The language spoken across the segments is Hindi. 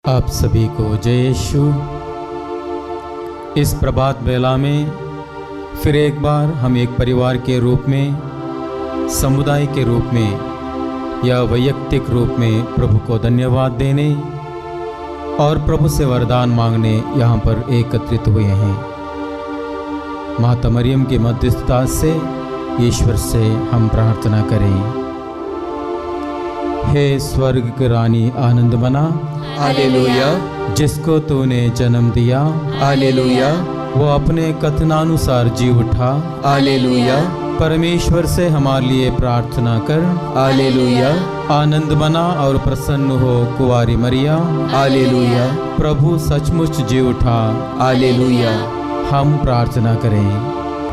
आप सभी को जय यीशु। इस प्रभात बेला में फिर एक बार हम एक परिवार के रूप में, समुदाय के रूप में या वैयक्तिक रूप में प्रभु को धन्यवाद देने और प्रभु से वरदान मांगने यहाँ पर एकत्रित हुए हैं। माता मरियम की मध्यस्थता से ईश्वर से हम प्रार्थना करें। हे स्वर्ग की रानी आनंद मना, हालेलुया, जिसको तूने जन्म दिया, हालेलुया, वो अपने कथनानुसार जी उठा, हालेलुया, परमेश्वर से हमारे लिए प्रार्थना कर, हालेलुया, आनंद मना और प्रसन्न हो कुंवारी मरिया, हालेलुया, प्रभु सचमुच जी उठा, हालेलुया। हम प्रार्थना करें।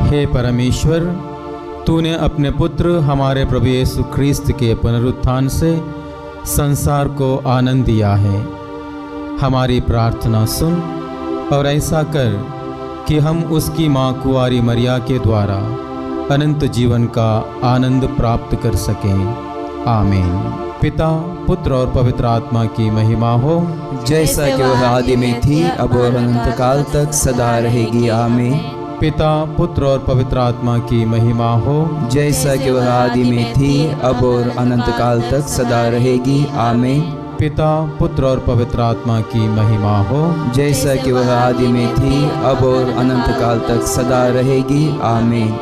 हे परमेश्वर, तूने अपने पुत्र हमारे प्रभु यीशु ख्रीस्त के पुनरुत्थान से संसार को आनंद दिया है। हमारी प्रार्थना सुन और ऐसा कर कि हम उसकी माँ कुंवारी मरिया के द्वारा अनंत जीवन का आनंद प्राप्त कर सकें। आमीन। पिता, पुत्र और पवित्र आत्मा की महिमा हो, जैसा कि वह आदि में थी, अब और अनंत काल तक सदा रहेगी। आमीन। पिता, पुत्र और पवित्र आत्मा की महिमा हो, जैसा कि वह आदि में थी, अब और अनंत काल तक सदा रहेगी। आमीन। पिता, पुत्र और पवित्र आत्मा की महिमा हो, जैसा कि वह आदि में थी, अब और अनंत काल तक सदा रहेगी। आमीन।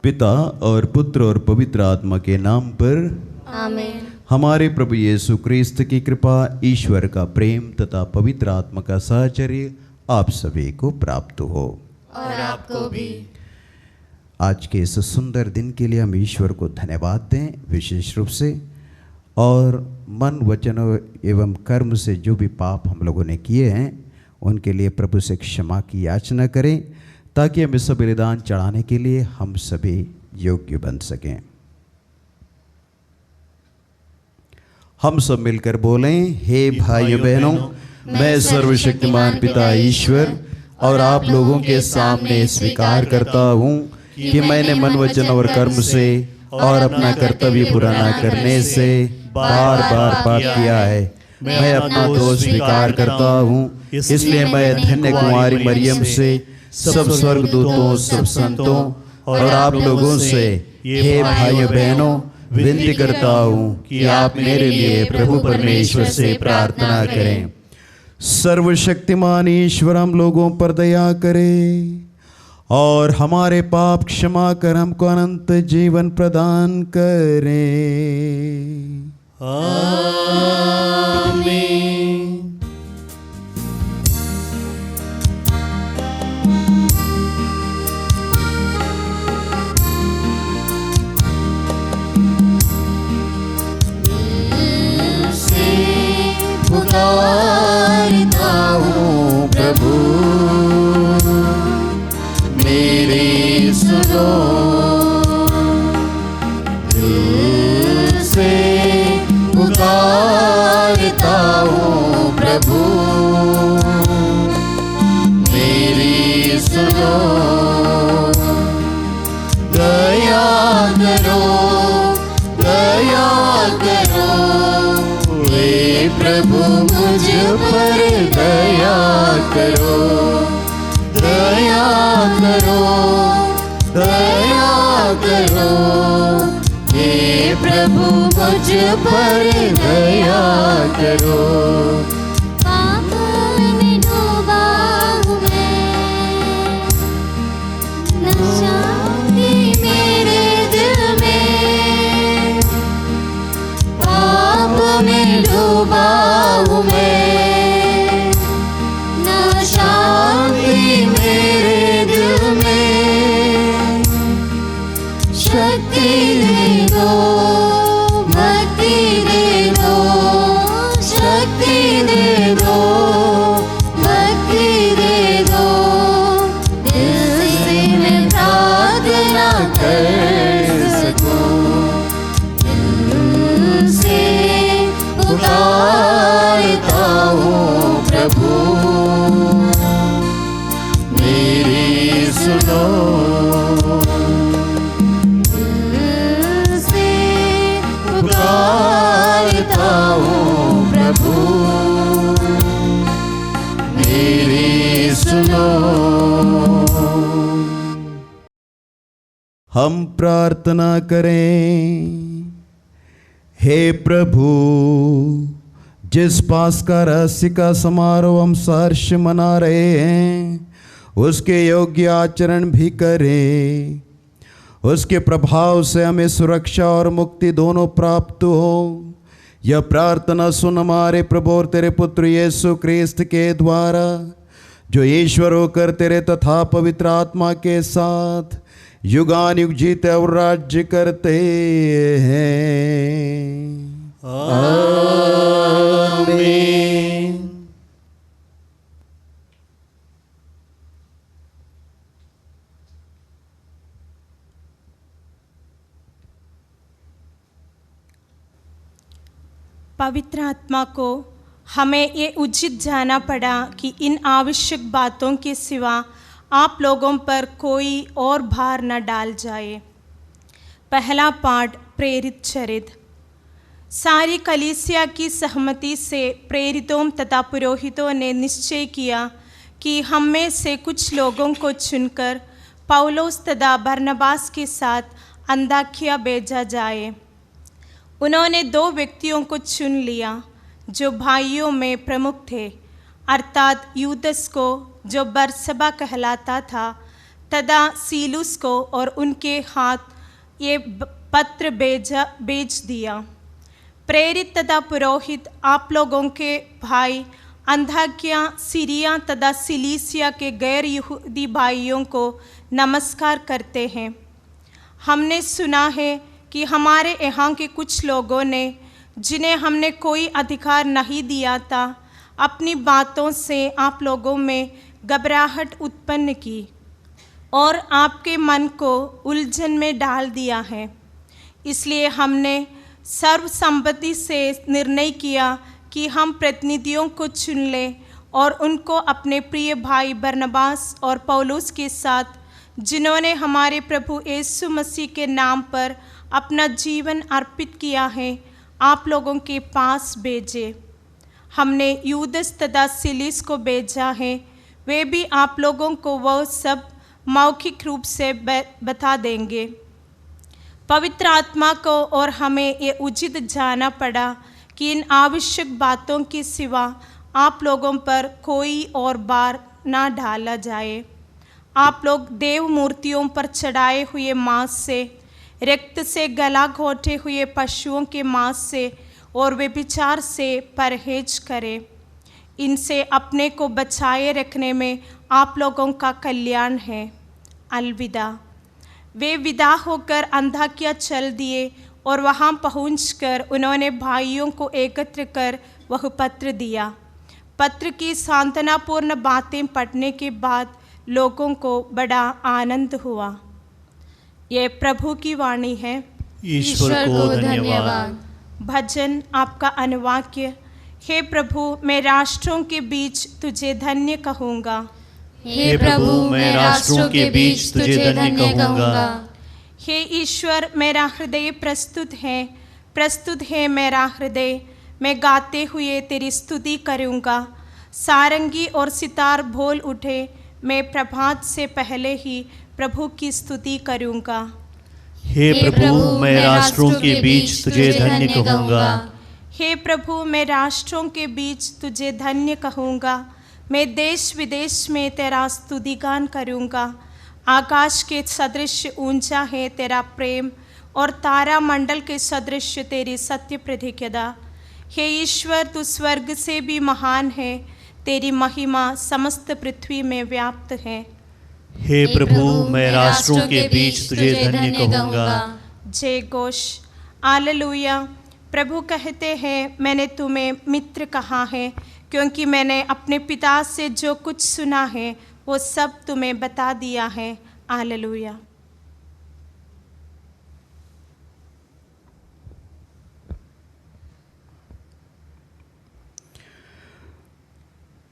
पिता और पुत्र और पवित्र आत्मा के नाम पर आमीन। हमारे प्रभु यीशु ख्रीस्त की कृपा, ईश्वर का प्रेम तथा पवित्र आत्मा का साहचर्य आप सभी को प्राप्त हो और आपको भी। आज के इस सुंदर दिन के लिए हम ईश्वर को धन्यवाद दें विशेष रूप से, और मन, वचन एवं कर्म से जो भी पाप हम लोगों ने किए हैं उनके लिए प्रभु से क्षमा की याचना करें, ताकि हम इस बलिदान चढ़ाने के लिए हम सभी योग्य बन सकें। हम सब मिलकर बोलें, हे भाइयों बहनों, मैं सर्वशक्तिमान पिता ईश्वर और आप लोगों के सामने स्वीकार करता हूँ कि मैंने मन, वचन और कर्म से और अपना कर्तव्य पूरा न करने से बार बार पाप किया है। मैं अपना दोष स्वीकार करता हूँ, इसलिए मैं धन्य कुंवारी मरियम से, सब स्वर्गदूतों, सब संतों और आप लोगों से, हे भाइयों बहनों, विनती करता हूँ कि आप मेरे लिए प्रभु परमेश्वर से प्रार्थना करें। सर्वशक्तिमान ईश्वर हम लोगों पर दया करे और हमारे पाप क्षमा कर हमको अनंत जीवन प्रदान करे। आमीन। पुकारता हूँ प्रभु, मेरे सुनो, दिल से पुकारता हूँ प्रभु, मेरी सुनो, दया करो, दया करो, हे प्रभु मुझ पर दया करो, दया करो, दया करो, हे प्रभु मुझ पर दया करो। पाप में डूबा हूँ मैं, न शांति मेरे दिल में, पाप में डूबा हूँ मैं, न शांति मेरे दिल में, शक्ति दे दो, भक्ति दे दो, शक्ति दे दो, भक्ति दे दो, दिल से मैं प्रार्थना कर सकूं, दिल से पुकारता हूँ प्रभु, मेरी सुनो, दिल से पुकारता हूँ प्रभु, मेरी सुनो। हम प्रार्थना करें। हे प्रभु, जिस पास्का रहस्य का समारोह हम सहर्ष मना रहे हैं, उसके योग्य आचरण भी करें, उसके प्रभाव से हमें सुरक्षा और मुक्ति दोनों प्राप्त हो। यह प्रार्थना सुन हमारे प्रभु और तेरे पुत्र यीशु क्रिस्त के द्वारा, जो ईश्वर होकर तेरे तथा पवित्र आत्मा के साथ युगान युग जीते और राज्य करते हैं। आमीन। पवित्र आत्मा को हमें ये उचित जाना पड़ा कि इन आवश्यक बातों के सिवा आप लोगों पर कोई और भार न डाल जाए। पहला पाठ प्रेरित चरित्र। सारी कलीसिया की सहमति से प्रेरितों तथा पुरोहितों ने निश्चय किया कि हम में से कुछ लोगों को चुनकर पौलुस तथा बरनबास के साथ अंताकिया भेजा जाए। उन्होंने 2 व्यक्तियों को चुन लिया जो भाइयों में प्रमुख थे, अर्थात यूदस को जो बरसबा कहलाता था तथा सीलुस को, और उनके हाथ ये पत्र भेज दिया। प्रेरित तथा पुरोहित आप लोगों के भाई अंताकिया, सीरिया तथा सिलीसिया के गैर यहूदी भाइयों को नमस्कार करते हैं। हमने सुना है कि हमारे यहाँ के कुछ लोगों ने, जिन्हें हमने कोई अधिकार नहीं दिया था, अपनी बातों से आप लोगों में घबराहट उत्पन्न की और आपके मन को उलझन में डाल दिया है। इसलिए हमने सर्वसम्मति से निर्णय किया कि हम प्रतिनिधियों को चुन लें और उनको अपने प्रिय भाई बरनबास और पौलुस के साथ, जिन्होंने हमारे प्रभु यीशु मसीह के नाम पर अपना जीवन अर्पित किया है, आप लोगों के पास भेजे। हमने यूदस तथा सिलिस को भेजा है, वे भी आप लोगों को वह सब मौखिक रूप से बता देंगे। पवित्र आत्मा को और हमें ये उचित जाना पड़ा कि इन आवश्यक बातों के सिवा आप लोगों पर कोई और भार ना डाला जाए। आप लोग देव मूर्तियों पर चढ़ाए हुए मांस से, रक्त से गला घोटे हुए पशुओं के मांस से और व्यभिचार से परहेज करें। इनसे अपने को बचाए रखने में आप लोगों का कल्याण है। अलविदा। वे विदा होकर अंताकिया चल दिए और वहाँ पहुंचकर उन्होंने भाइयों को एकत्र कर वह पत्र दिया। पत्र की सांत्वनापूर्ण बातें पढ़ने के बाद लोगों को बड़ा आनंद हुआ। ये प्रभु की वाणी है। ईश्वर को धन्यवाद। भजन आपका अनुवाक्य। हे प्रभु, मैं राष्ट्रों के बीच तुझे धन्य कहूँगा। हे प्रभु, मैं राष्ट्रों के बीच तुझे धन्य कहूँगा। हे ईश्वर, मेरा हृदय प्रस्तुत है मेरा हृदय, मैं गाते हुए तेरी स्तुति करूँगा। सारंगी और सितार बोल उठे, मैं प्रभात से पहले ही प्रभु की स्तुति करूँगा। हे प्रभु, मैं राष्ट्रों के बीच तुझे धन्य कहूँगा। हे प्रभु, मैं राष्ट्रों के बीच तुझे धन्य कहूँगा। मैं देश विदेश में तेरा स्तुतिगान करूँगा। आकाश के सदृश ऊंचा है तेरा प्रेम, और तारा मंडल के सदृश तेरी सत्य प्रतिज्ञा। हे ईश्वर, तू स्वर्ग से भी महान है, तेरी महिमा समस्त पृथ्वी में व्याप्त है। हे प्रभु, मैं राष्ट्रों के बीच तुझे धन्य कहूँगा। जय घोष। हालेलुया। प्रभु कहते हैं, मैंने तुम्हें मित्र कहा है, क्योंकि मैंने अपने पिता से जो कुछ सुना है वो सब तुम्हें बता दिया है। हालेलुया।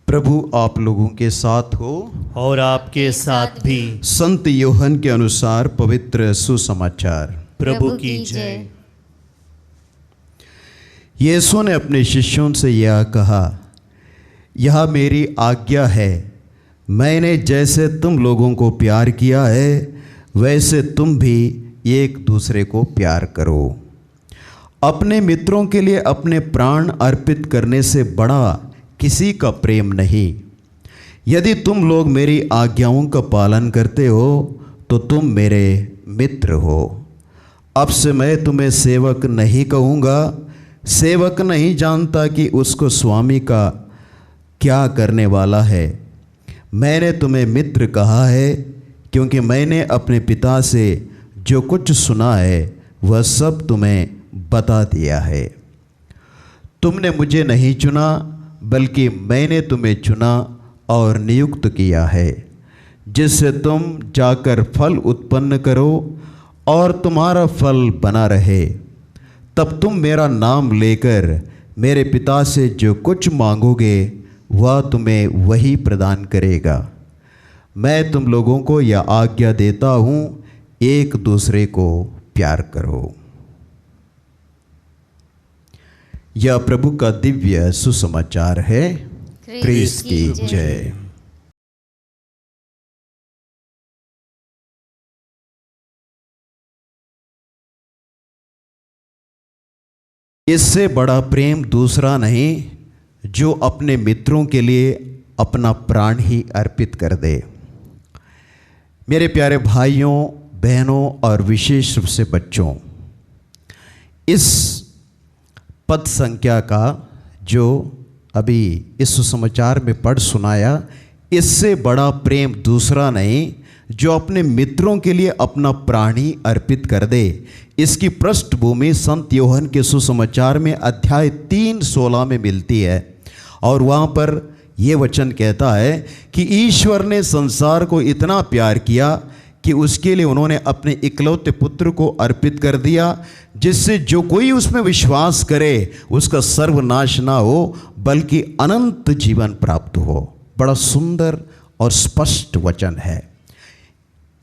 प्रभु आप लोगों के साथ हो और आपके साथ भी। संत यूहन्ना के अनुसार पवित्र सुसमाचार। प्रभु की जय। यीशु ने अपने शिष्यों से यह कहा, यह मेरी आज्ञा है, मैंने जैसे तुम लोगों को प्यार किया है वैसे तुम भी एक दूसरे को प्यार करो। अपने मित्रों के लिए अपने प्राण अर्पित करने से बड़ा किसी का प्रेम नहीं। यदि तुम लोग मेरी आज्ञाओं का पालन करते हो तो तुम मेरे मित्र हो। अब से मैं तुम्हें सेवक नहीं कहूँगा, सेवक नहीं जानता कि उसको स्वामी का क्या करने वाला है। मैंने तुम्हें मित्र कहा है, क्योंकि मैंने अपने पिता से जो कुछ सुना है वह सब तुम्हें बता दिया है। तुमने मुझे नहीं चुना, बल्कि मैंने तुम्हें चुना और नियुक्त किया है, जिससे तुम जाकर फल उत्पन्न करो और तुम्हारा फल बना रहे। तब तुम मेरा नाम लेकर मेरे पिता से जो कुछ मांगोगे वह तुम्हें वही प्रदान करेगा। मैं तुम लोगों को यह आज्ञा देता हूँ, एक दूसरे को प्यार करो। यह प्रभु का दिव्य सुसमाचार है। क्रिस्त की जय। इससे बड़ा प्रेम दूसरा नहीं, जो अपने मित्रों के लिए अपना प्राण ही अर्पित कर दे। मेरे प्यारे भाइयों, बहनों और विशेष रूप से बच्चों, इस पद संख्या का जो अभी इस सुसमाचार में पढ़ सुनाया, इससे बड़ा प्रेम दूसरा नहीं, जो अपने मित्रों के लिए अपना प्राण ही अर्पित कर दे। इसकी पृष्ठभूमि संत यूहन्ना के सुसमाचार में अध्याय 3:16 में मिलती है, और वहाँ पर ये वचन कहता है कि ईश्वर ने संसार को इतना प्यार किया कि उसके लिए उन्होंने अपने इकलौते पुत्र को अर्पित कर दिया, जिससे जो कोई उसमें विश्वास करे उसका सर्वनाश ना हो बल्कि अनंत जीवन प्राप्त हो। बड़ा सुंदर और स्पष्ट वचन है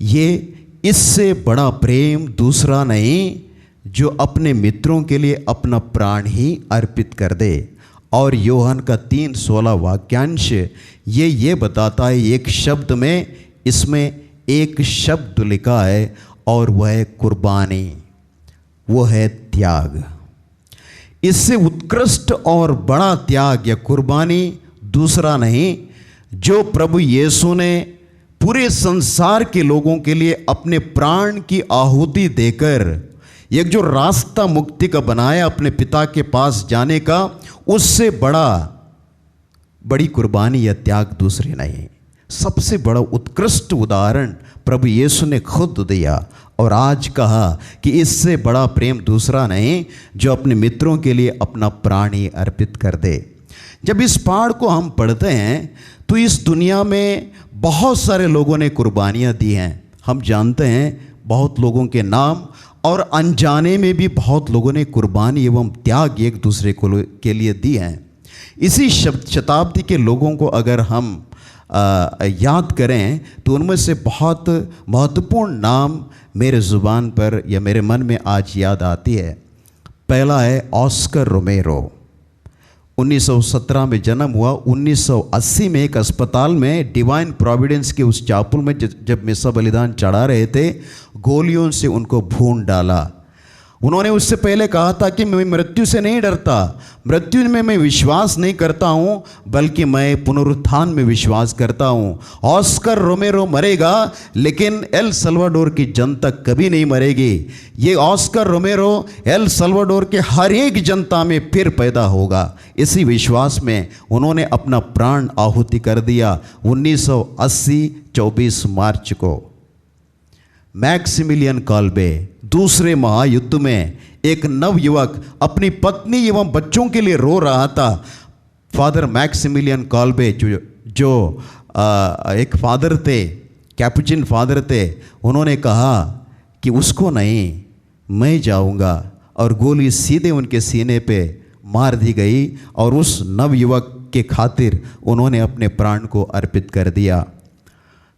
ये। इससे बड़ा प्रेम दूसरा नहीं, जो अपने मित्रों के लिए अपना प्राण ही अर्पित कर दे। और यूहन्ना का 3:16 वाक्यांश ये बताता है, एक शब्द में, इसमें एक शब्द लिखा है और वह है कुर्बानी, वो है त्याग। इससे उत्कृष्ट और बड़ा त्याग या कुर्बानी दूसरा नहीं, जो प्रभु यीशु ने पूरे संसार के लोगों के लिए अपने प्राण की आहुति देकर एक जो रास्ता मुक्ति का बनाया अपने पिता के पास जाने का, उससे बड़ी कुर्बानी या त्याग दूसरी नहीं। सबसे बड़ा उत्कृष्ट उदाहरण प्रभु यीशु ने खुद दिया और आज कहा कि इससे बड़ा प्रेम दूसरा नहीं, जो अपने मित्रों के लिए अपना प्राण ही अर्पित कर दे। जब इस पाठ को हम पढ़ते हैं तो इस दुनिया में बहुत सारे लोगों ने कुर्बानियाँ दी हैं। हम जानते हैं बहुत लोगों के नाम और अनजाने में भी बहुत लोगों ने कुर्बानी एवं त्याग एक दूसरे को के लिए दिए हैं। इसी शताब्दी के लोगों को अगर हम याद करें तो उनमें से बहुत महत्वपूर्ण नाम मेरे ज़ुबान पर या मेरे मन में आज याद आती है। पहला है ऑस्कर रोमेरो। 1917 में जन्म हुआ। 1980 में एक अस्पताल में डिवाइन प्रोविडेंस के उस चापुल में जब मिसा बलिदान चढ़ा रहे थे, गोलियों से उनको भून डाला। उन्होंने उससे पहले कहा था कि मैं मृत्यु से नहीं डरता, मृत्यु में मैं विश्वास नहीं करता हूँ, बल्कि मैं पुनरुत्थान में विश्वास करता हूँ। ऑस्कर रोमेरो मरेगा, लेकिन एल सल्वाडोर की जनता कभी नहीं मरेगी। ये ऑस्कर रोमेरो एल सल्वाडोर के हर एक जनता में फिर पैदा होगा। इसी विश्वास में उन्होंने अपना प्राण आहुति कर दिया 1980 24 मार्च को। मैक्सिमिलियन कॉल्बे, दूसरे महायुद्ध में एक नवयुवक अपनी पत्नी एवं बच्चों के लिए रो रहा था। फादर मैक्सिमिलियन कॉल्बे जो एक फादर थे, कैपुचिन फादर थे, उन्होंने कहा कि उसको नहीं, मैं जाऊंगा, और गोली सीधे उनके सीने पे मार दी गई और उस नवयुवक के खातिर उन्होंने अपने प्राण को अर्पित कर दिया।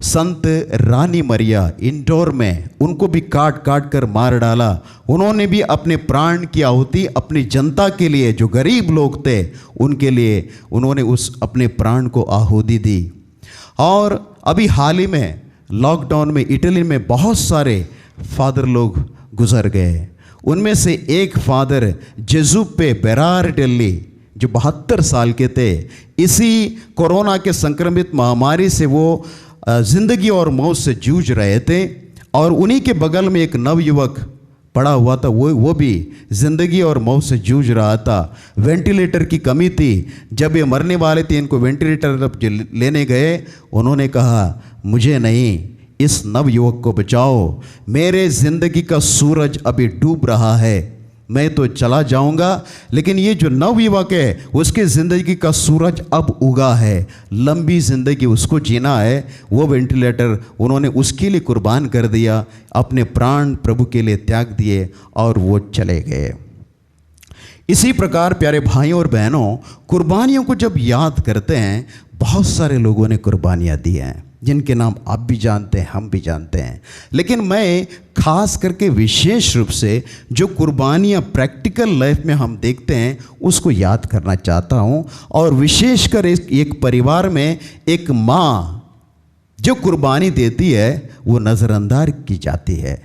संत रानी मरिया इंदौर में, उनको भी काट काट कर मार डाला। उन्होंने भी अपने प्राण की आहुति अपनी जनता के लिए, जो गरीब लोग थे उनके लिए उन्होंने उस अपने प्राण को आहुति दी। और अभी हाल ही में लॉकडाउन में इटली में बहुत सारे फादर लोग गुजर गए। उनमें से एक फादर जेजुप्पे बेरारडेली, जो 72 साल के थे, इसी कोरोना के संक्रमित महामारी से वो ज़िंदगी और मौत से जूझ रहे थे। और उन्हीं के बगल में एक नवयुवक पड़ा हुआ था, वो भी ज़िंदगी और मौत से जूझ रहा था। वेंटिलेटर की कमी थी। जब ये मरने वाले थे, इनको वेंटिलेटर लेने गए, उन्होंने कहा मुझे नहीं, इस नवयुवक को बचाओ, मेरे ज़िंदगी का सूरज अभी डूब रहा है, मैं तो चला जाऊंगा, लेकिन ये जो नवयुवक है उसके ज़िंदगी का सूरज अब उगा है, लंबी ज़िंदगी उसको जीना है। वो वेंटिलेटर उन्होंने उसके लिए कुर्बान कर दिया, अपने प्राण प्रभु के लिए त्याग दिए और वो चले गए। इसी प्रकार प्यारे भाइयों और बहनों, कुर्बानियों को जब याद करते हैं, बहुत सारे लोगों ने कुर्बानियाँ दी हैं जिनके नाम आप भी जानते हैं, हम भी जानते हैं। लेकिन मैं खास करके विशेष रूप से जो कुर्बानियाँ प्रैक्टिकल लाइफ में हम देखते हैं उसको याद करना चाहता हूँ। और विशेषकर एक परिवार में एक माँ जो कुर्बानी देती है वो नज़रअंदाज की जाती है,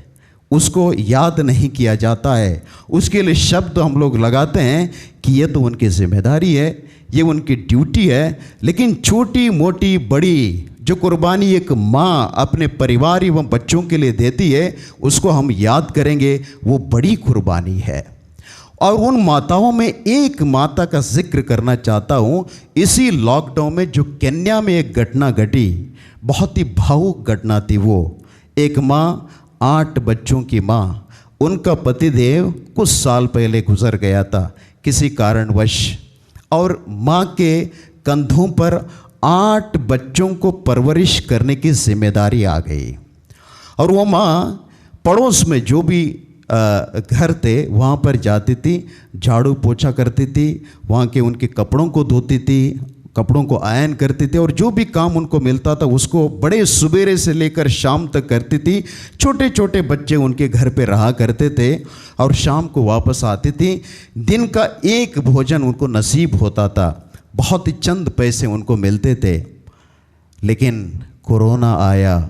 उसको याद नहीं किया जाता है। उसके लिए शब्द हम लोग लगाते हैं कि ये तो उनकी जिम्मेदारी है, ये उनकी ड्यूटी है। लेकिन छोटी मोटी बड़ी जो कुर्बानी एक माँ अपने परिवार एवं बच्चों के लिए देती है, उसको हम याद करेंगे, वो बड़ी कुर्बानी है। और उन माताओं में एक माता का जिक्र करना चाहता हूँ। इसी लॉकडाउन में जो केन्या में एक घटना घटी, बहुत ही भावुक घटना थी। वो एक माँ, 8 बच्चों की माँ, उनका पतिदेव कुछ साल पहले गुजर गया था किसी कारणवश, और माँ के कंधों पर 8 बच्चों को परवरिश करने की जिम्मेदारी आ गई। और वो माँ पड़ोस में जो भी घर थे वहाँ पर जाती थी, झाड़ू पोछा करती थी, वहाँ के उनके कपड़ों को धोती थी, कपड़ों को आयन करती थी, और जो भी काम उनको मिलता था उसको बड़े सुबेरे से लेकर शाम तक करती थी। छोटे छोटे बच्चे उनके घर पे रहा करते थे और शाम को वापस आती थी। दिन का एक भोजन उनको नसीब होता था, बहुत ही चंद पैसे उनको मिलते थे। लेकिन कोरोना आया,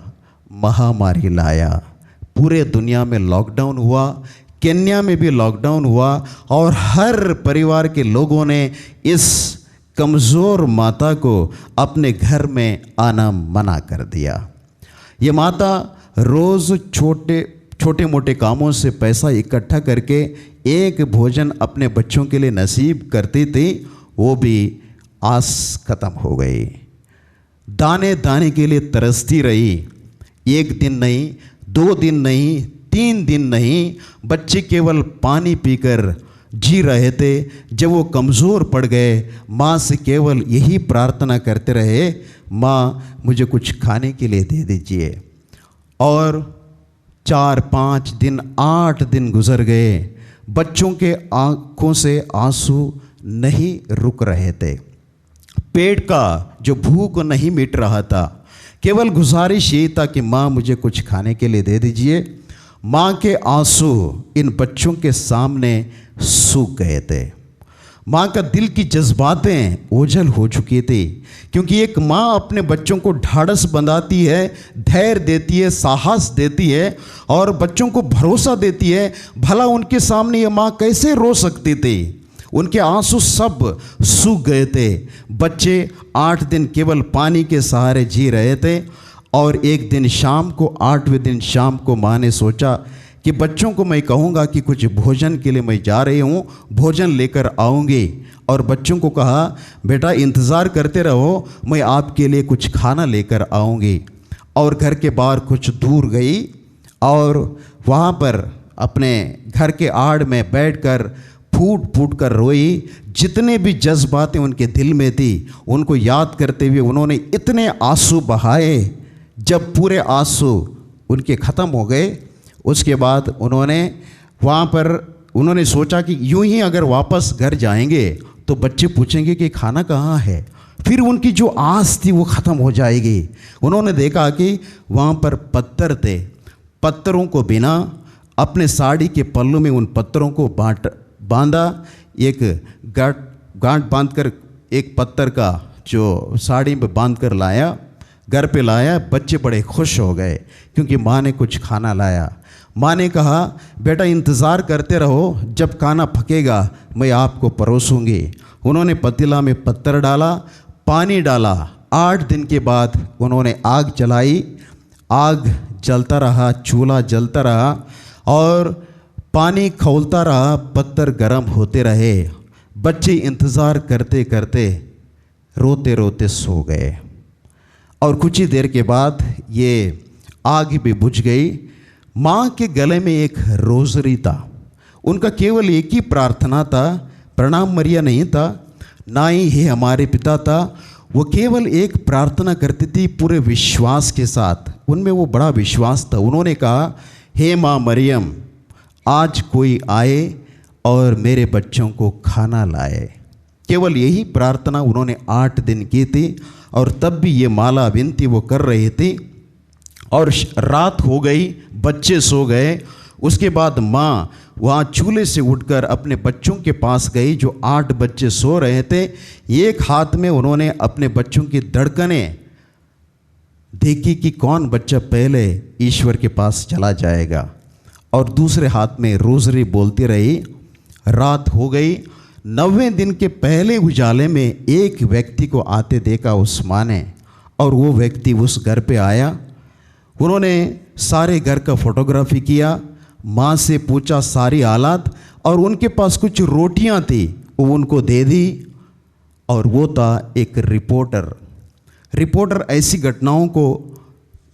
महामारी लाया, पूरे दुनिया में लॉकडाउन हुआ, केन्या में भी लॉकडाउन हुआ, और हर परिवार के लोगों ने इस कमज़ोर माता को अपने घर में आना मना कर दिया। ये माता रोज़ छोटे मोटे कामों से पैसा इकट्ठा करके एक भोजन अपने बच्चों के लिए नसीब करती थी, वो भी आस खत्म हो गई। दाने दाने के लिए तरसती रही। एक दिन नहीं, 2 दिन नहीं, 3 दिन नहीं, बच्चे केवल पानी पीकर जी रहे थे। जब वो कमज़ोर पड़ गए, माँ से केवल यही प्रार्थना करते रहे, माँ मुझे कुछ खाने के लिए दे दीजिए। और 4-5 दिन 8 दिन गुजर गए, बच्चों के आंखों से आंसू नहीं रुक रहे थे। पेट का जो भूख नहीं मिट रहा था, केवल गुजारिश यही था कि माँ मुझे कुछ खाने के लिए दे दीजिए। माँ के आंसू इन बच्चों के सामने सूख गए थे। माँ का दिल की जज्बातें ओझल हो चुकी थी, क्योंकि एक माँ अपने बच्चों को ढाढ़स बंधाती है, धैर्य देती है, साहस देती है और बच्चों को भरोसा देती है। भला उनके सामने ये माँ कैसे रो सकती थी? उनके आंसू सब सूख गए थे। बच्चे 8 दिन केवल पानी के सहारे जी रहे थे। और एक दिन शाम को, 8वें दिन शाम को माँ ने सोचा कि बच्चों को मैं कहूँगा कि कुछ भोजन के लिए मैं जा रही हूँ, भोजन लेकर आऊँगी। और बच्चों को कहा, बेटा इंतज़ार करते रहो, मैं आपके लिए कुछ खाना लेकर आऊँगी। और घर के बाहर कुछ दूर गई और वहाँ पर अपने घर के आड़ में बैठकर फूट फूट कर रोई। जितने भी जज्बातें उनके दिल में थी उनको याद करते हुए उन्होंने इतने आंसू बहाए। जब पूरे आंसू उनके ख़त्म हो गए, उसके बाद उन्होंने सोचा कि यूं ही अगर वापस घर जाएंगे तो बच्चे पूछेंगे कि खाना कहाँ है, फिर उनकी जो आस थी वो ख़त्म हो जाएगी। उन्होंने देखा कि वहाँ पर पत्थर थे। पत्थरों को बिना अपने साड़ी के पल्लू में उन पत्थरों को बांधा, एक गांठ बांधकर एक पत्थर का जो साड़ी में बांध कर लाया, घर पे लाया। बच्चे बड़े खुश हो गए क्योंकि माँ ने कुछ खाना लाया। माँ ने कहा, बेटा इंतज़ार करते रहो, जब खाना पकेगा मैं आपको परोसूंगी। उन्होंने पतीला में पत्थर डाला, पानी डाला। 8 दिन के बाद उन्होंने आग जलाई। आग जलता रहा, चूल्हा जलता रहा और पानी खौलता रहा, पत्थर गर्म होते रहे। बच्चे इंतज़ार करते करते रोते रोते सो गए। और कुछ ही देर के बाद ये आग भी बुझ गई। माँ के गले में एक रोज़री था। उनका केवल एक ही प्रार्थना था, प्रणाम मरिया नहीं था, ना ही हे हमारे पिता था। वो केवल एक प्रार्थना करती थी पूरे विश्वास के साथ। उनमें वो बड़ा विश्वास था। उन्होंने कहा, हे माँ मरियम, आज कोई आए और मेरे बच्चों को खाना लाए। केवल यही प्रार्थना उन्होंने 8 दिन की थी। और तब भी ये माला विनती वो कर रही थी। और रात हो गई, बच्चे सो गए। उसके बाद माँ वहाँ चूल्हे से उठकर अपने बच्चों के पास गई जो 8 बच्चे सो रहे थे। एक हाथ में उन्होंने अपने बच्चों की धड़कनें देखी कि कौन बच्चा पहले ईश्वर के पास चला जाएगा, और दूसरे हाथ में रोज़री बोलती रही। रात हो गई। 9वें दिन के पहले उजाले में एक व्यक्ति को आते देखा उस माँ ने, और वो व्यक्ति उस घर पे आया। उन्होंने सारे घर का फोटोग्राफी किया, माँ से पूछा सारी हालात, और उनके पास कुछ रोटियां थी वो उनको दे दी। और वो था एक रिपोर्टर ऐसी घटनाओं को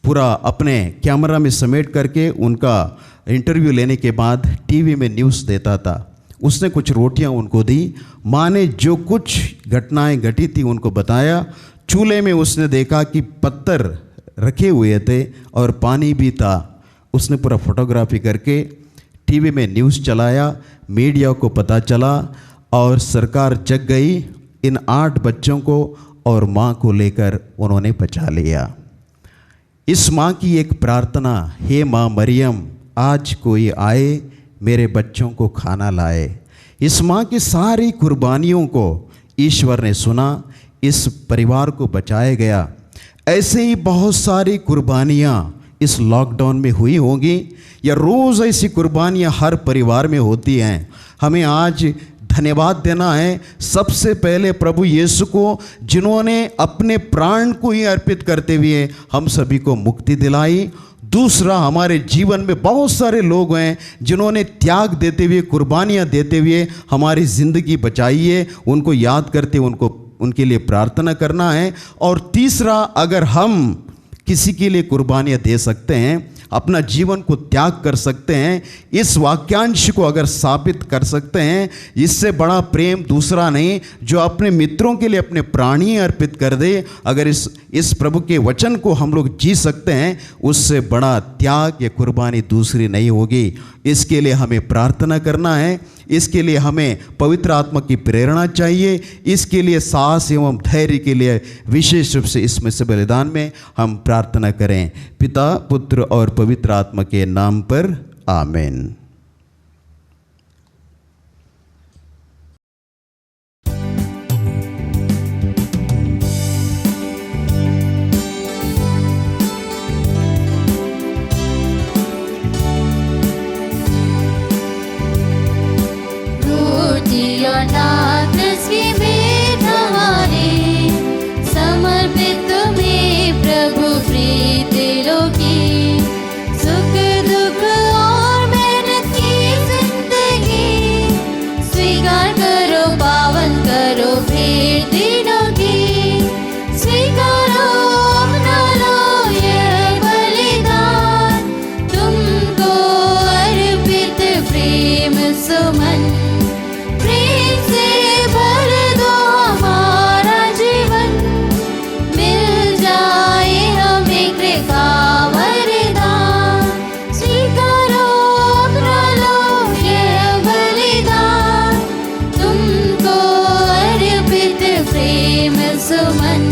पूरा अपने कैमरा में समेट करके उनका इंटरव्यू लेने के बाद टीवी में न्यूज़ देता था। उसने कुछ रोटियां उनको दी। माँ ने जो कुछ घटनाएं घटी थी उनको बताया। चूल्हे में उसने देखा कि पत्थर रखे हुए थे और पानी भी था। उसने पूरा फोटोग्राफी करके टीवी में न्यूज़ चलाया, मीडिया को पता चला और सरकार जग गई। इन 8 बच्चों को और माँ को लेकर उन्होंने बचा लिया। इस माँ की एक प्रार्थना, हे माँ मरियम, आज कोई आए मेरे बच्चों को खाना लाए। इस माँ की सारी कुर्बानियों को ईश्वर ने सुना, इस परिवार को बचाया गया। ऐसे ही बहुत सारी कुर्बानियाँ इस लॉकडाउन में हुई होंगी, या रोज़ ऐसी कुर्बानियाँ हर परिवार में होती हैं। हमें आज धन्यवाद देना है सबसे पहले प्रभु यीशु को, जिन्होंने अपने प्राण को ही अर्पित करते हुए हम सभी को मुक्ति दिलाई। दूसरा, हमारे जीवन में बहुत सारे लोग हैं जिन्होंने त्याग देते हुए, कुर्बानियाँ देते हुए हमारी ज़िंदगी बचाई है। उनको याद करते उनके लिए प्रार्थना करना है। और तीसरा, अगर हम किसी के लिए कुर्बानियाँ दे सकते हैं, अपना जीवन को त्याग कर सकते हैं, इस वाक्यांश को अगर साबित कर सकते हैं, इससे बड़ा प्रेम दूसरा नहीं, जो अपने मित्रों के लिए अपने प्राणी अर्पित कर दे, अगर इस प्रभु के वचन को हम लोग जी सकते हैं, उससे बड़ा त्याग या कुर्बानी दूसरी नहीं होगी। इसके लिए हमें प्रार्थना करना है, इसके लिए हमें पवित्र आत्मा की प्रेरणा चाहिए, इसके लिए साहस एवं धैर्य के लिए विशेष रूप से इसमें से बलिदान में हम प्रार्थना करें। पिता, पुत्र और पवित्र आत्मा के नाम पर आमीन। समर्पित तुम्हें प्रभु प्रीत लोकी, सुख दुख और मेहनत की जिंदगी, स्वीकार करो पावन करो भेंट दिनों की, स्वीकारो अपना लो ये बलिदान, तुमको अर्पित प्रेम सुमन, प्रेम से भर दो हमारा जीवन, मिल जाए हमें कृपा वरदान, स्वीकारो अपना लो ये बलिदान, तुमको अर्पित प्रेम सुमन,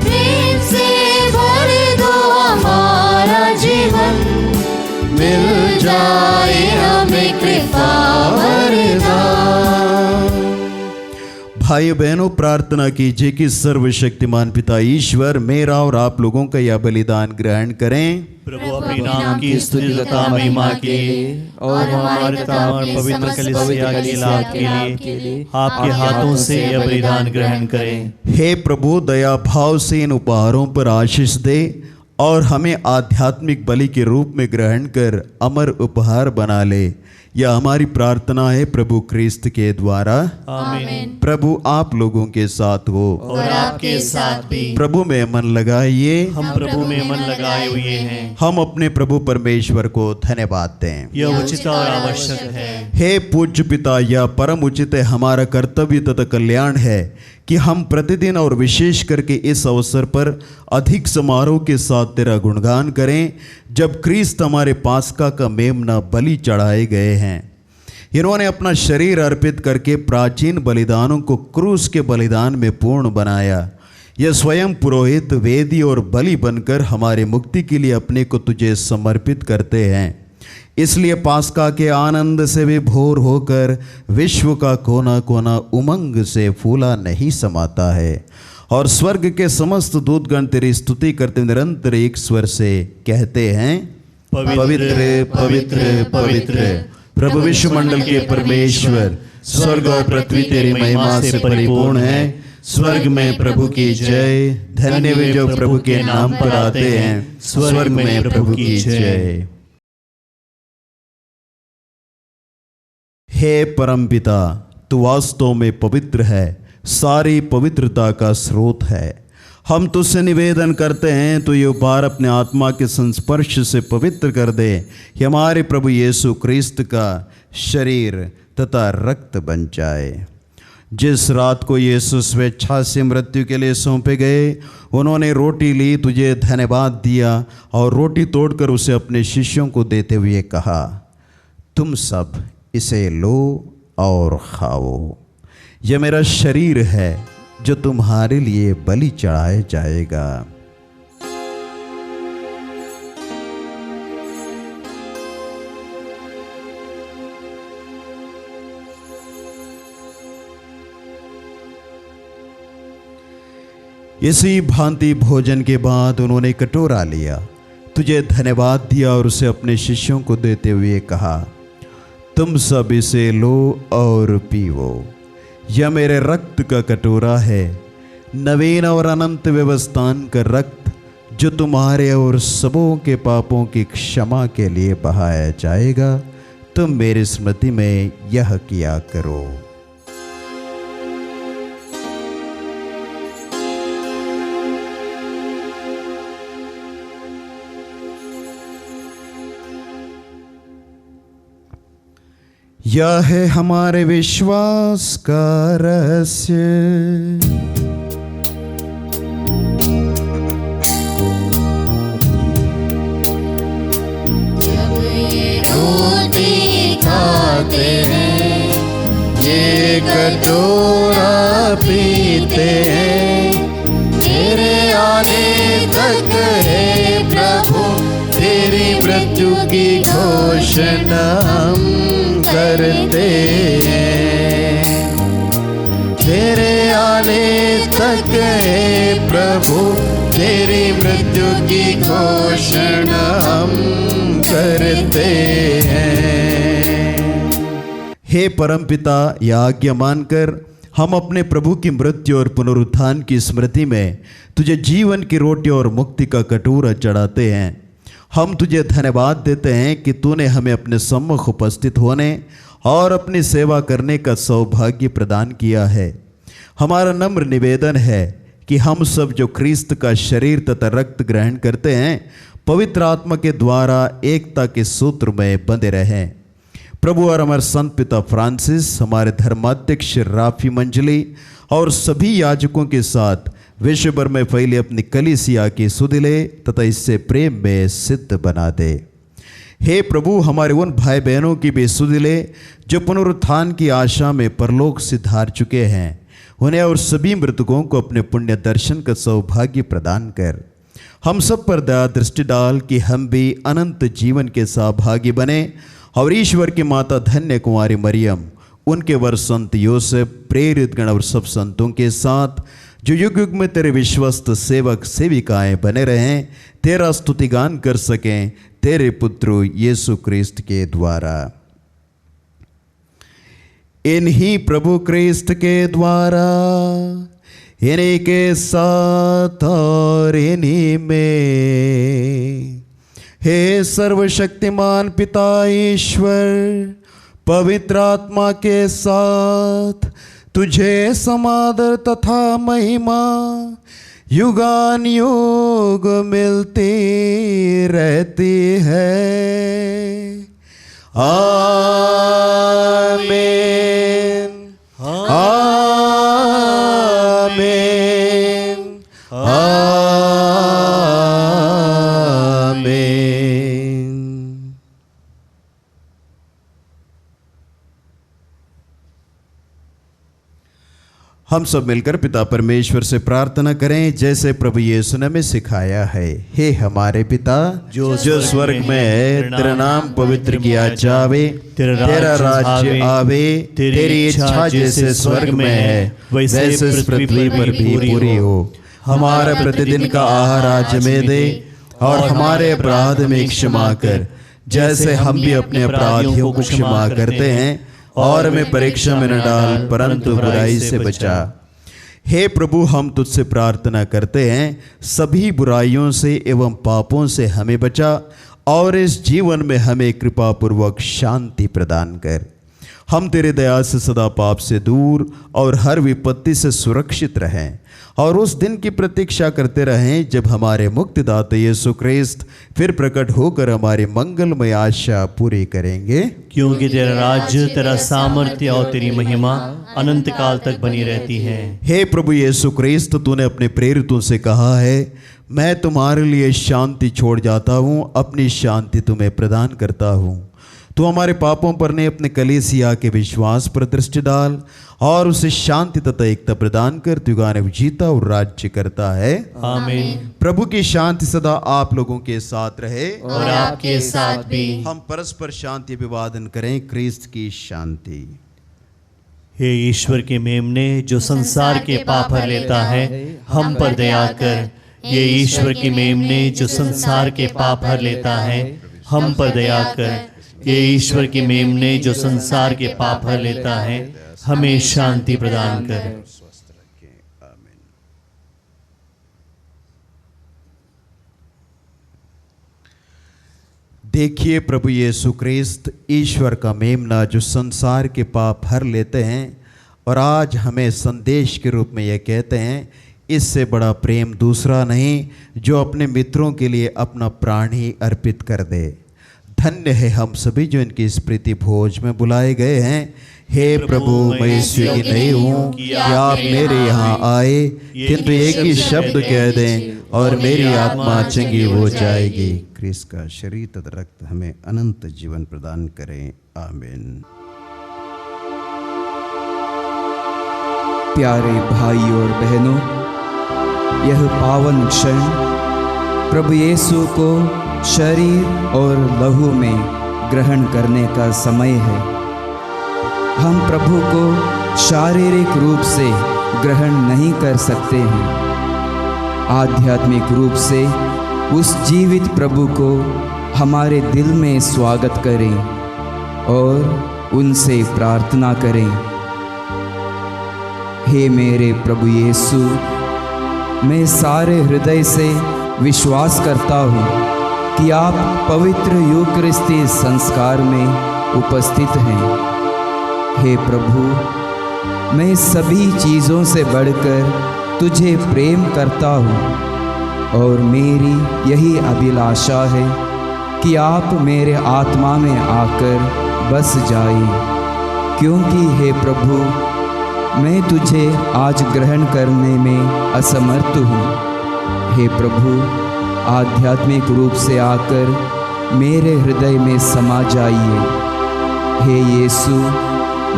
प्रेम से भर दो हमारा जीवन, मिल जाए हमें कृपा भाई बहनों, प्रार्थना कीजिए कि सर्वशक्तिमान पिता ईश्वर मेरा और आप लोगों का यह बलिदान ग्रहण करें। प्रभु अपने नाम की स्तुति तथा महिमा के लिए और हमारे तमाम पवित्र कलीसिया के लाभ के लिए आपके हाथों से यह बलिदान ग्रहण करें। हे प्रभु, दया भाव से इन उपहारों पर आशीष दे और हमें आध्यात्मिक बलि के रूप में ग्रहण कर अमर उपहार बना ले। यह हमारी प्रार्थना है प्रभु क्रिस्त के द्वारा, आमीन। प्रभु आप लोगों के साथ हो और आपके साथ भी। प्रभु में मन लगाइए, हम प्रभु में मन लगाए हुए हैं। हम अपने प्रभु परमेश्वर को धन्यवाद दें। यह उचित और आवश्यक है। हे पूज्य पिता, यह परम उचित है, हमारा कर्तव्य तथा कल्याण है कि हम प्रतिदिन और विशेष करके इस अवसर पर अधिक समारोह के साथ तेरा गुणगान करें, जब क्रिस्त हमारे पास्का का मेमना बलि चढ़ाए गए हैं। इन्होंने अपना शरीर अर्पित करके प्राचीन बलिदानों को क्रूस के बलिदान में पूर्ण बनाया। यह स्वयं पुरोहित, वेदी और बलि बनकर हमारे मुक्ति के लिए अपने को तुझे समर्पित करते हैं। इसलिए पास्का के आनंद से विभोर होकर विश्व का कोना कोना उमंग से फूला नहीं समाता है, और स्वर्ग के समस्त दूतगण तेरी स्तुति करते निरंतर एक स्वर से कहते हैं, पवित्र पवित्र पवित्र प्रभु विश्वमंडल के परमेश्वर, स्वर्ग और पृथ्वी तेरी महिमा से परिपूर्ण है। स्वर्ग में प्रभु की जय। धन्य वे जो प्रभु के नाम पर आते हैं। स्वर्ग में प्रभु की जय। हे परमपिता, तू वास्तव में पवित्र है, सारी पवित्रता का स्रोत है। हम तुझसे निवेदन करते हैं, तो ये उपहार अपने आत्मा के संस्पर्श से पवित्र कर दे, कि हमारे प्रभु यीशु क्रिस्त का शरीर तथा रक्त बन जाए। जिस रात को यीशु स्वेच्छा से मृत्यु के लिए सौंपे गए, उन्होंने रोटी ली, तुझे धन्यवाद दिया और रोटी तोड़कर उसे अपने शिष्यों को देते हुए कहा, तुम सब इसे लो और खाओ। यह मेरा शरीर है जो तुम्हारे लिए बलि चढ़ाया जाएगा। इसी भांति भोजन के बाद उन्होंने कटोरा लिया, तुझे धन्यवाद दिया और उसे अपने शिष्यों को देते हुए कहा, तुम सब इसे लो और पीओ। यह मेरे रक्त का कटोरा है, नवीन और अनंत व्यवस्थान का रक्त, जो तुम्हारे और सबों के पापों की क्षमा के लिए बहाया जाएगा। तुम मेरी स्मृति में यह किया करो। यह है हमारे विश्वास का रहस्य। जब ये रोटी खाते हैं, ये कटोरा पीते हैं, तेरे आने तक है प्रभु तेरी मृत्यु की घोषणा हम करते हैं। तेरे आने तक है प्रभु तेरी मृत्यु की घोषणा हम करते हैं। हे परमपिता, यह आज्ञा मानकर हम अपने प्रभु की मृत्यु और पुनरुत्थान की स्मृति में तुझे जीवन की रोटी और मुक्ति का कटोरा चढ़ाते हैं। हम तुझे धन्यवाद देते हैं कि तूने हमें अपने सम्मुख उपस्थित होने और अपनी सेवा करने का सौभाग्य प्रदान किया है। हमारा नम्र निवेदन है कि हम सब जो ख्रीस्त का शरीर तथा रक्त ग्रहण करते हैं, पवित्र आत्मा के द्वारा एकता के सूत्र में बंधे रहें। प्रभु और हमारे संत पिता फ्रांसिस, हमारे धर्माध्यक्ष राफी मंजली और सभी याजकों के साथ विश्व भर में फैली अपनी कलीसिया की सुधिले तथा इससे प्रेम में सिद्ध बना दे। हे प्रभु, हमारे उन भाई बहनों की भी सुधिले जो पुनरुत्थान की आशा में परलोक से धार चुके हैं, उन्हें और सभी मृतकों को अपने पुण्य दर्शन का सौभाग्य प्रदान कर। हम सब पर दया दृष्टि डाल कि हम भी अनंत जीवन के सहभागी बने और ईश्वर की माता धन्य कुमारी मरियम, उनके वर संत योसेफ, प्रेरित गण और सब संतों के साथ जो युग युग में तेरे विश्वस्त सेवक सेविकाएं बने रहें, तेरा स्तुतिगान कर सकें तेरे पुत्र यीशु क्रिस्त के द्वारा। इन्हीं प्रभु क्रिस्त के द्वारा, इन्हीं के साथ और इन्हीं में, हे सर्वशक्तिमान पिता ईश्वर, पवित्र आत्मा के साथ तुझे समादर तथा महिमा युगान युग मिलती रहती है। आमीन, आमीन, आमीन। हम सब मिलकर पिता परमेश्वर से प्रार्थना करें जैसे प्रभु यीशु ने हमें सिखाया है। हे हमारे पिता जो स्वर्ग में है, तेरा नाम पवित्र किया जावे, तेरा राज्य आवे, तेरी इच्छा जैसे स्वर्ग में है वैसे इस पृथ्वी पर भी पूरी हो। हमारा प्रतिदिन का आहार आज हमें दे और हमारे अपराध में क्षमा कर, जैसे हम भी अपने अपराधियों को क्षमा करते हैं, और हमें परीक्षा में न डाल परंतु बुराई से बचा। हे प्रभु, हम तुझसे प्रार्थना करते हैं, सभी बुराइयों से एवं पापों से हमें बचा और इस जीवन में हमें कृपा पूर्वक शांति प्रदान कर। हम तेरे दया से सदा पाप से दूर और हर विपत्ति से सुरक्षित रहें और उस दिन की प्रतीक्षा करते रहें जब हमारे मुक्तिदाता यीशु क्रिस्त फिर प्रकट होकर हमारी मंगलमय आशा पूरी करेंगे। क्योंकि तेरा राज्य, तेरा सामर्थ्य और तेरी महिमा अनंत काल तक बनी रहती है। हे प्रभु यीशु क्रिस्त, तूने अपने प्रेरितों से कहा है, मैं तुम्हारे लिए शांति छोड़ जाता हूँ, अपनी शांति तुम्हें प्रदान करता हूँ। तू हमारे पापों पर नहीं, अपने कलीसिया के विश्वास पर दृष्टि डाल और उसे शांति तथा एकता प्रदान कर, तू युगानुयुग जीता और राज्य करता है। आमीन। प्रभु की शांति सदा आप लोगों के साथ रहे और आपके साथ भी। हम परस्पर शांति अभिवादन करें। क्रिस्त की शांति। हे ईश्वर के मेमने जो संसार के पाप हर लेता है, हम पर दया कर। ये ईश्वर के मेमने जो संसार के पाप हर लेता है, हम पर दया कर। ये ईश्वर के मेमने जो संसार के पाप हर लेता है, हमें शांति प्रदान कर। देखिए प्रभु यीशु क्रिस्त, ईश्वर का मेमना जो संसार के पाप हर लेते हैं और आज हमें संदेश के रूप में यह कहते हैं, इससे बड़ा प्रेम दूसरा नहीं जो अपने मित्रों के लिए अपना प्राण ही अर्पित कर दे। धन्य है हम सभी जो इनकी स्मृति भोज में बुलाए गए हैं। हे प्रभु, मैं इस योग्य नहीं हूँ कि आप मेरे यहाँ आए, किंतु एक ही शब्द कह दें और मेरी आत्मा चंगी हो जाएगी। क्रिस्त का शरीर तथा रक्त हमें अनंत जीवन प्रदान करें। आमीन। प्यारे भाई और बहनों, यह पावन क्षण प्रभु यीशु को शरीर और लहू में ग्रहण करने का समय है। हम प्रभु को शारीरिक रूप से ग्रहण नहीं कर सकते हैं। आध्यात्मिक रूप से उस जीवित प्रभु को हमारे दिल में स्वागत करें और उनसे प्रार्थना करें। हे मेरे प्रभु यीशु, मैं सारे हृदय से विश्वास करता हूँ कि आप पवित्र यूकरिस्ती संस्कार में उपस्थित हैं। हे प्रभु, मैं सभी चीज़ों से बढ़कर तुझे प्रेम करता हूँ और मेरी यही अभिलाषा है कि आप मेरे आत्मा में आकर बस जाएं, क्योंकि हे प्रभु, मैं तुझे आज ग्रहण करने में असमर्थ हूँ। हे प्रभु, आध्यात्मिक रूप से आकर मेरे हृदय में समा जाइए। हे यीशु,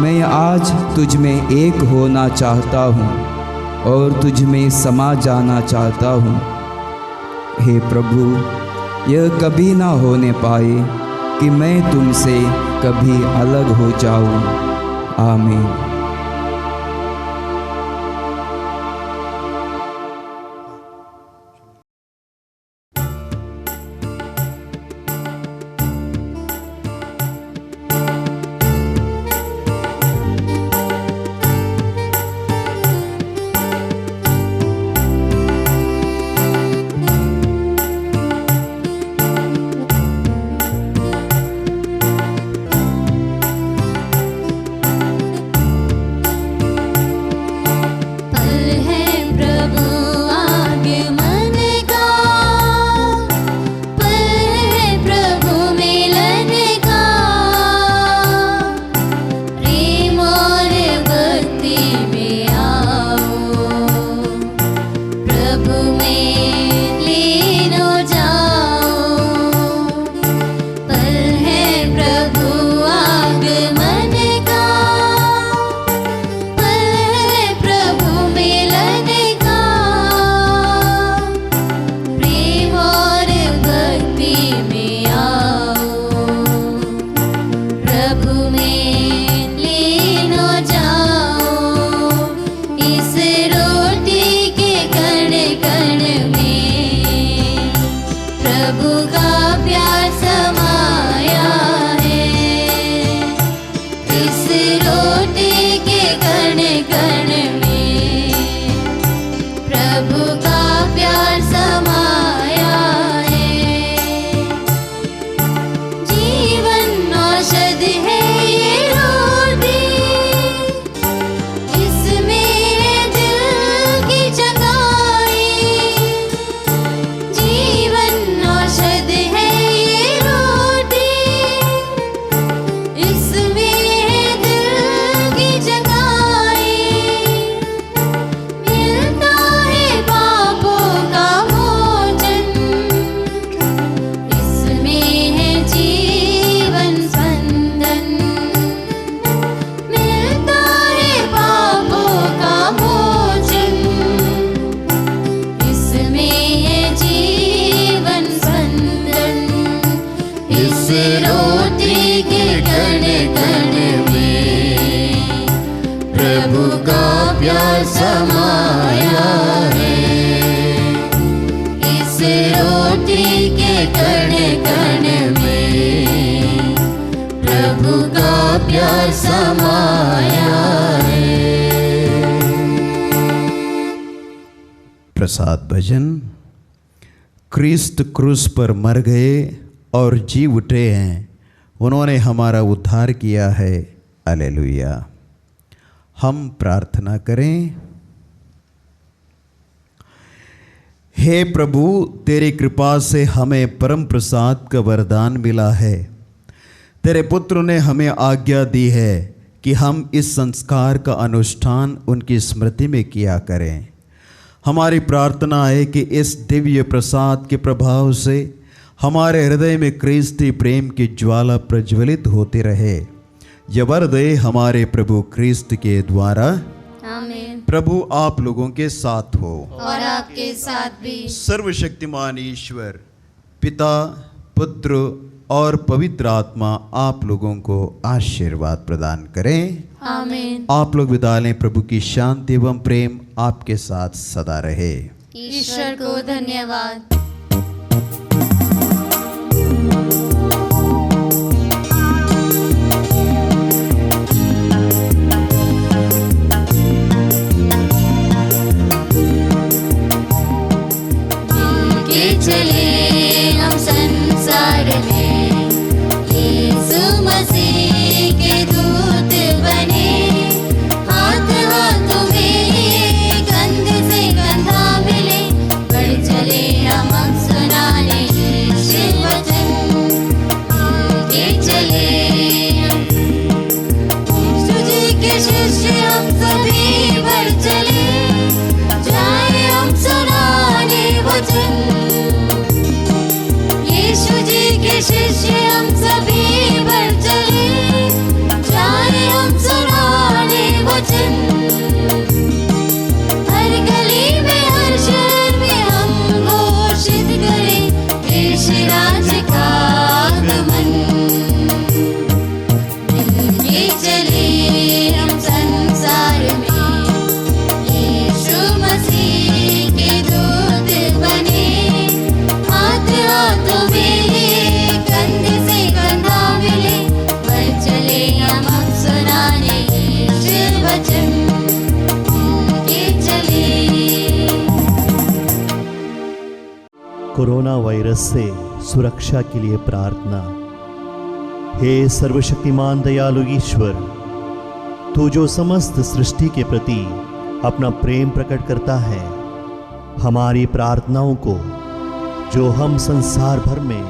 मैं आज तुझ में एक होना चाहता हूँ और तुझ में समा जाना चाहता हूँ। हे प्रभु, यह कभी ना होने पाए कि मैं तुमसे कभी अलग हो जाऊँ। आमीन। प्रसाद भजन। क्रिस्त क्रूस पर मर गए और जी उठे हैं, उन्होंने हमारा उद्धार किया है। हालेलुया। हम प्रार्थना करें। हे प्रभु, तेरी कृपा से हमें परम प्रसाद का वरदान मिला है। तेरे पुत्र ने हमें आज्ञा दी है कि हम इस संस्कार का अनुष्ठान उनकी स्मृति में किया करें। हमारी प्रार्थना है कि इस दिव्य प्रसाद के प्रभाव से हमारे हृदय में क्रिस्ती प्रेम की ज्वाला प्रज्वलित होती रहे। यह वर दे हमारे प्रभु क्रिस्त के द्वारा। आमीन। प्रभु आप लोगों के साथ हो और आपके साथ भी। सर्वशक्तिमान ईश्वर पिता, पुत्र और पवित्र आत्मा आप लोगों को आशीर्वाद प्रदान करें। आमीन। आप लोग विदा लें। प्रभु की शांति एवं प्रेम आपके साथ सदा रहे। ईश्वर को धन्यवाद। चले हम संसार में, यीशु मसीह के दूत बने। हाथ हाथों में कंधे से कंधा मिले, बढ़ चले हम सुनाने शिव वचन। के चले यीशु जी के शिष्य हम सभी बढ़ चले, जाए हम सुनाने वचन। यीशु जी के शिष्य हम सभी बढ़ चले, जाए हम सुनाने वचन। हर गली में हर शहर में हम घोषित करें देश राज का आगमन। मिलके चले हम संसार में, यीशु मसीह के दूत बने। हाथ हाथों में कंधे से कंधा मिले, बढ़ चले हम सुनाने शिव वचन। के चले। कोरोना वायरस से सुरक्षा के लिए प्रार्थना। हे सर्वशक्तिमान दयालु ईश्वर, तू जो समस्त सृष्टि के प्रति अपना प्रेम प्रकट करता है, हमारी प्रार्थनाओं को जो हम संसार भर में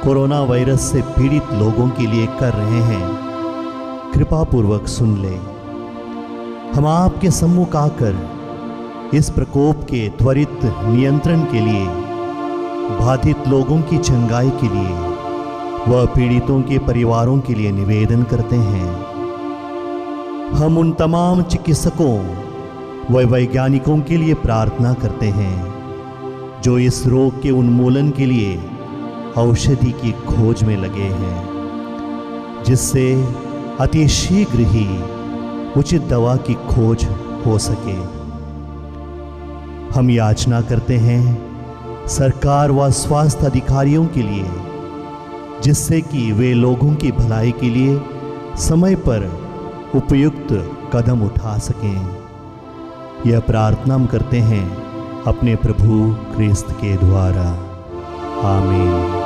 कोरोना वायरस से पीड़ित लोगों के लिए कर रहे हैं, कृपा पूर्वक सुन ले। हम आपके सम्मुख आकर इस प्रकोप के त्वरित नियंत्रण के लिए, बाधित लोगों की चंगाई के लिए व पीड़ितों के परिवारों के लिए निवेदन करते हैं। हम उन तमाम चिकित्सकों व वैज्ञानिकों के लिए प्रार्थना करते हैं जो इस रोग के उन्मूलन के लिए औषधि की खोज में लगे हैं, जिससे अति शीघ्र ही उचित दवा की खोज हो सके। हम याचना करते हैं सरकार व स्वास्थ्य अधिकारियों के लिए, जिससे कि वे लोगों की भलाई के लिए समय पर उपयुक्त कदम उठा सकें। यह प्रार्थना हम करते हैं अपने प्रभु क्रिस्त के द्वारा। आमीन।